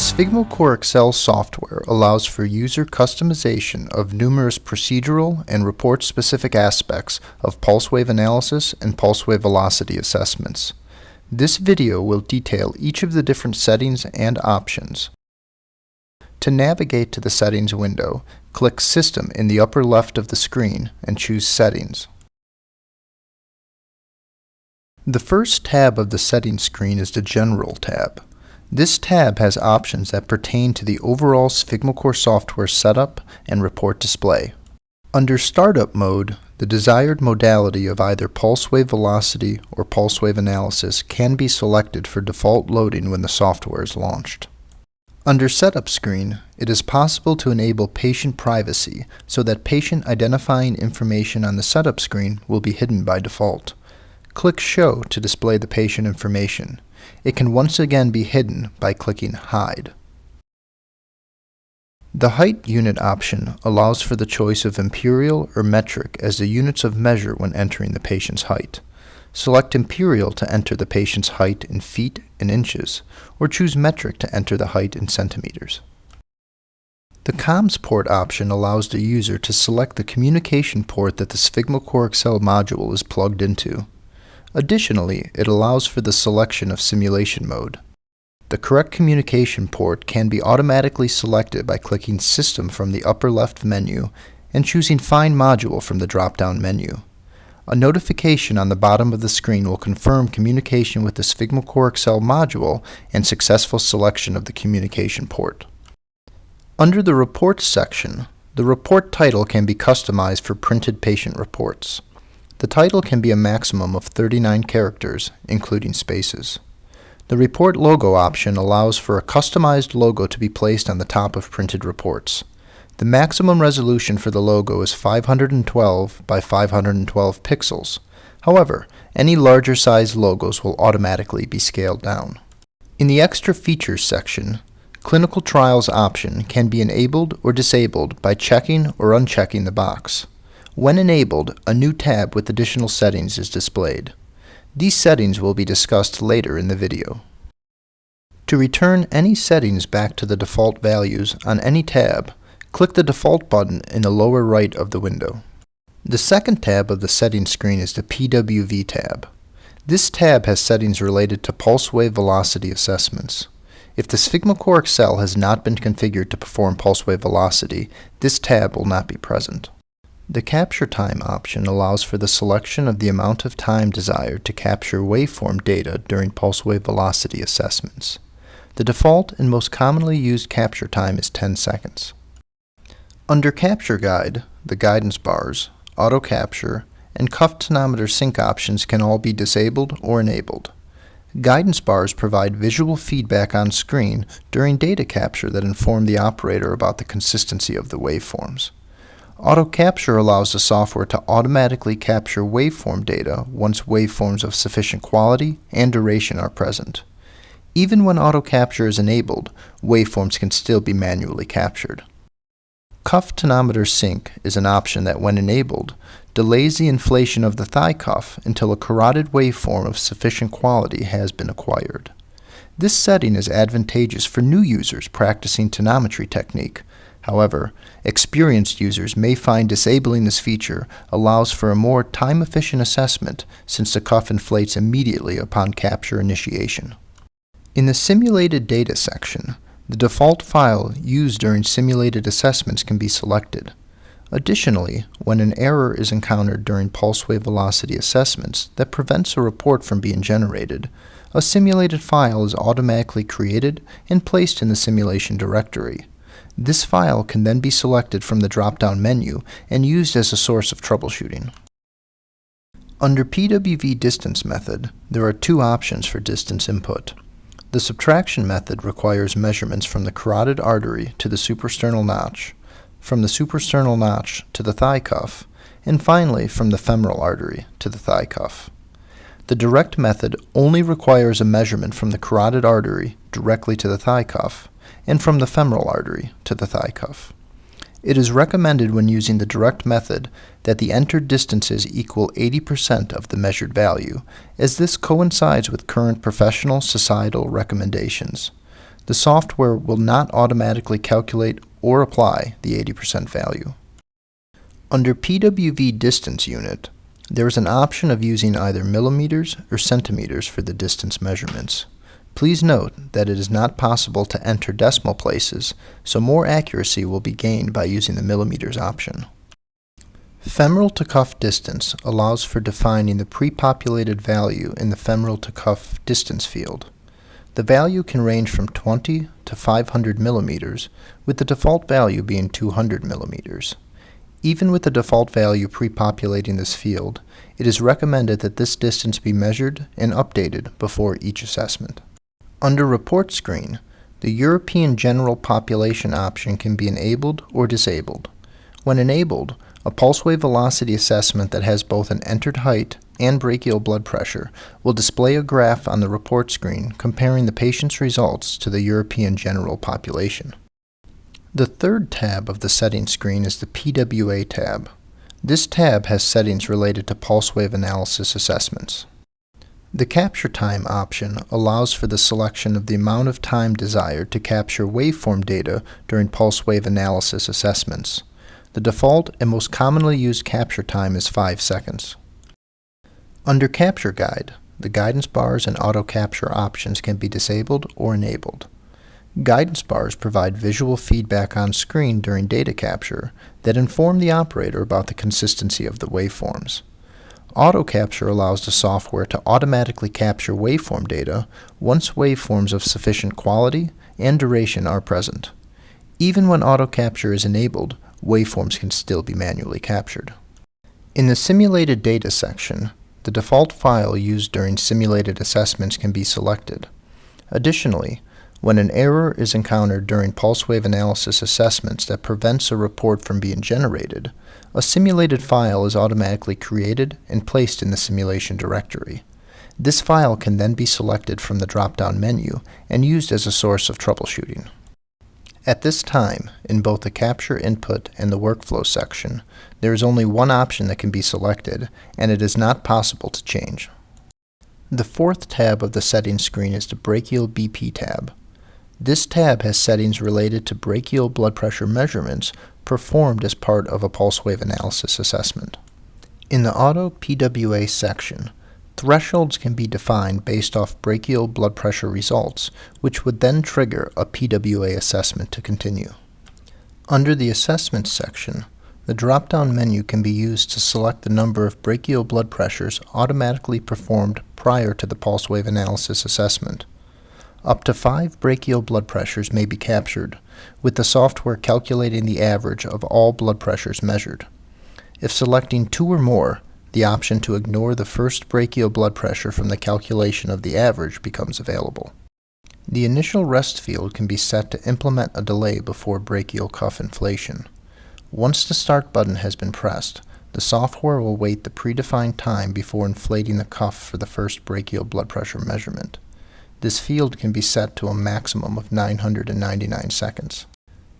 SphygmoCor XCEL software allows for user customization of numerous procedural and report-specific aspects of pulse wave analysis and pulse wave velocity assessments. This video will detail each of the different settings and options. To navigate to the Settings window, click System in the upper left of the screen and choose Settings. The first tab of the Settings screen is the General tab. This tab has options that pertain to the overall SphygmoCor software setup and report display. Under Startup mode, the desired modality of either pulse wave velocity or pulse wave analysis can be selected for default loading when the software is launched. Under Setup screen, it is possible to enable patient privacy so that patient identifying information on the setup screen will be hidden by default. Click Show to display the patient information. It can once again be hidden by clicking Hide. The height unit option allows for the choice of imperial or metric as the units of measure when entering the patient's height. Select imperial to enter the patient's height in feet and inches, or choose metric to enter the height in centimeters. The Comms port option allows the user to select the communication port that the SphygmoCor XCEL module is plugged into. Additionally, it allows for the selection of simulation mode. The correct communication port can be automatically selected by clicking System from the upper left menu and choosing Find Module from the drop-down menu. A notification on the bottom of the screen will confirm communication with the SphygmoCor XCEL module and successful selection of the communication port. Under the Reports section, the report title can be customized for printed patient reports. The title can be a maximum of 39 characters, including spaces. The Report Logo option allows for a customized logo to be placed on the top of printed reports. The maximum resolution for the logo is 512 by 512 pixels. However, any larger size logos will automatically be scaled down. In the Extra Features section, Clinical Trials option can be enabled or disabled by checking or unchecking the box. When enabled, a new tab with additional settings is displayed. These settings will be discussed later in the video. To return any settings back to the default values on any tab, click the Default button in the lower right of the window. The second tab of the Settings screen is the PWV Tab. This tab has settings related to pulse wave velocity assessments. If the SphygmoCor XCEL has not been configured to perform pulse wave velocity, this tab will not be present. The Capture Time option allows for the selection of the amount of time desired to capture waveform data during pulse wave velocity assessments. The default and most commonly used capture time is 10 seconds. Under Capture Guide, the guidance bars, Auto Capture, and Cuff Tonometer Sync options can all be disabled or enabled. Guidance bars provide visual feedback on screen during data capture that inform the operator about the consistency of the waveforms. Auto Capture allows the software to automatically capture waveform data once waveforms of sufficient quality and duration are present. Even when Auto Capture is enabled, waveforms can still be manually captured. Cuff Tonometer Sync is an option that, when enabled, delays the inflation of the thigh cuff until a carotid waveform of sufficient quality has been acquired. This setting is advantageous for new users practicing tonometry technique. However, experienced users may find disabling this feature allows for a more time-efficient assessment since the cuff inflates immediately upon capture initiation. In the Simulated Data section, the default file used during simulated assessments can be selected. Additionally, when an error is encountered during pulse wave velocity assessments that prevents a report from being generated, a simulated file is automatically created and placed in the simulation directory. This file can then be selected from the drop-down menu and used as a source of troubleshooting. Under PWV Distance method, there are two options for distance input. The subtraction method requires measurements from the carotid artery to the suprasternal notch, from the suprasternal notch to the thigh cuff, and finally from the femoral artery to the thigh cuff. The direct method only requires a measurement from the carotid artery directly to the thigh cuff, and from the femoral artery to the thigh cuff. It is recommended when using the direct method that the entered distances equal 80% of the measured value, as this coincides with current professional societal recommendations. The software will not automatically calculate or apply the 80% value. Under PWV distance unit, there is an option of using either millimeters or centimeters for the distance measurements. Please note that it is not possible to enter decimal places, so more accuracy will be gained by using the millimeters option. Femoral to cuff distance allows for defining the pre-populated value in the femoral to cuff distance field. The value can range from 20 to 500 millimeters, with the default value being 200 millimeters. Even with the default value pre-populating this field, it is recommended that this distance be measured and updated before each assessment. Under Report Screen, the European General Population option can be enabled or disabled. When enabled, a pulse wave velocity assessment that has both an entered height and brachial blood pressure will display a graph on the report screen comparing the patient's results to the European General Population. The third tab of the settings screen is the PWA tab. This tab has settings related to pulse wave analysis assessments. The capture time option allows for the selection of the amount of time desired to capture waveform data during pulse wave analysis assessments. The default and most commonly used capture time is 5 seconds. Under Capture Guide, the guidance bars and auto capture options can be disabled or enabled. Guidance bars provide visual feedback on screen during data capture that inform the operator about the consistency of the waveforms. Auto capture allows the software to automatically capture waveform data once waveforms of sufficient quality and duration are present. Even when auto capture is enabled, waveforms can still be manually captured. In the Simulated Data section, the default file used during simulated assessments can be selected. Additionally, when an error is encountered during pulse wave analysis assessments that prevents a report from being generated, a simulated file is automatically created and placed in the simulation directory. This file can then be selected from the drop-down menu and used as a source of troubleshooting. At this time, in both the Capture Input and the Workflow section, there is only one option that can be selected, and it is not possible to change. The fourth tab of the settings screen is the Brachial BP Tab. This tab has settings related to brachial blood pressure measurements performed as part of a pulse wave analysis assessment. In the Auto PWA section, thresholds can be defined based off brachial blood pressure results, which would then trigger a PWA assessment to continue. Under the Assessments section, the drop-down menu can be used to select the number of brachial blood pressures automatically performed prior to the pulse wave analysis assessment. Up to 5 brachial blood pressures may be captured, with the software calculating the average of all blood pressures measured. If selecting 2 or more, the option to ignore the first brachial blood pressure from the calculation of the average becomes available. The initial rest field can be set to implement a delay before brachial cuff inflation. Once the Start button has been pressed, the software will wait the predefined time before inflating the cuff for the first brachial blood pressure measurement. This field can be set to a maximum of 999 seconds.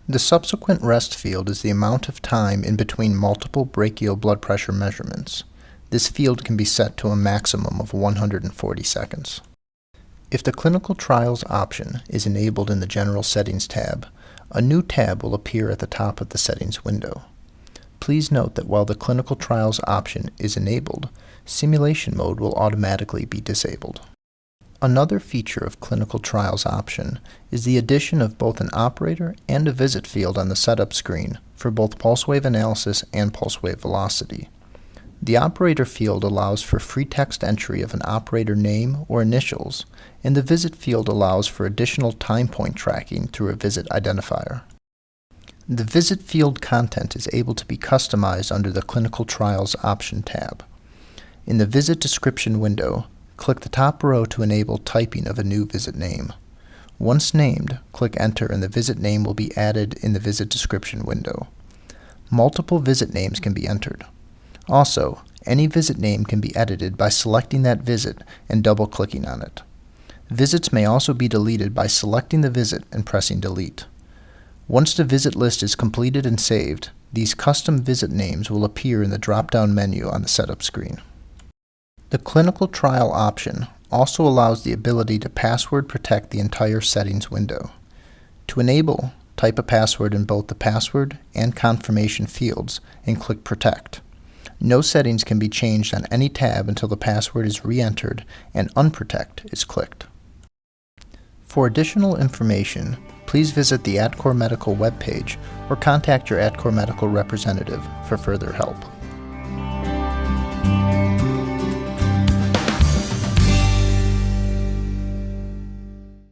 The subsequent rest field is the amount of time in between multiple brachial blood pressure measurements. This field can be set to a maximum of 140 seconds. If the Clinical Trials option is enabled in the General Settings tab, a new tab will appear at the top of the Settings window. Please note that while the Clinical Trials option is enabled, Simulation mode will automatically be disabled. Another feature of Clinical Trials option is the addition of both an operator and a visit field on the setup screen for both pulse wave analysis and pulse wave velocity. The operator field allows for free text entry of an operator name or initials, and the visit field allows for additional time point tracking through a visit identifier. The visit field content is able to be customized under the Clinical Trials option tab. In the visit description window, click the top row to enable typing of a new visit name. Once named, click Enter and the visit name will be added in the visit description window. Multiple visit names can be entered. Also, any visit name can be edited by selecting that visit and double-clicking on it. Visits may also be deleted by selecting the visit and pressing Delete. Once the visit list is completed and saved, these custom visit names will appear in the drop-down menu on the setup screen. The Clinical Trial option also allows the ability to password protect the entire settings window. To enable, type a password in both the password and confirmation fields and click Protect. No settings can be changed on any tab until the password is re-entered and Unprotect is clicked. For additional information, please visit the AtCor Medical webpage or contact your AtCor Medical representative for further help.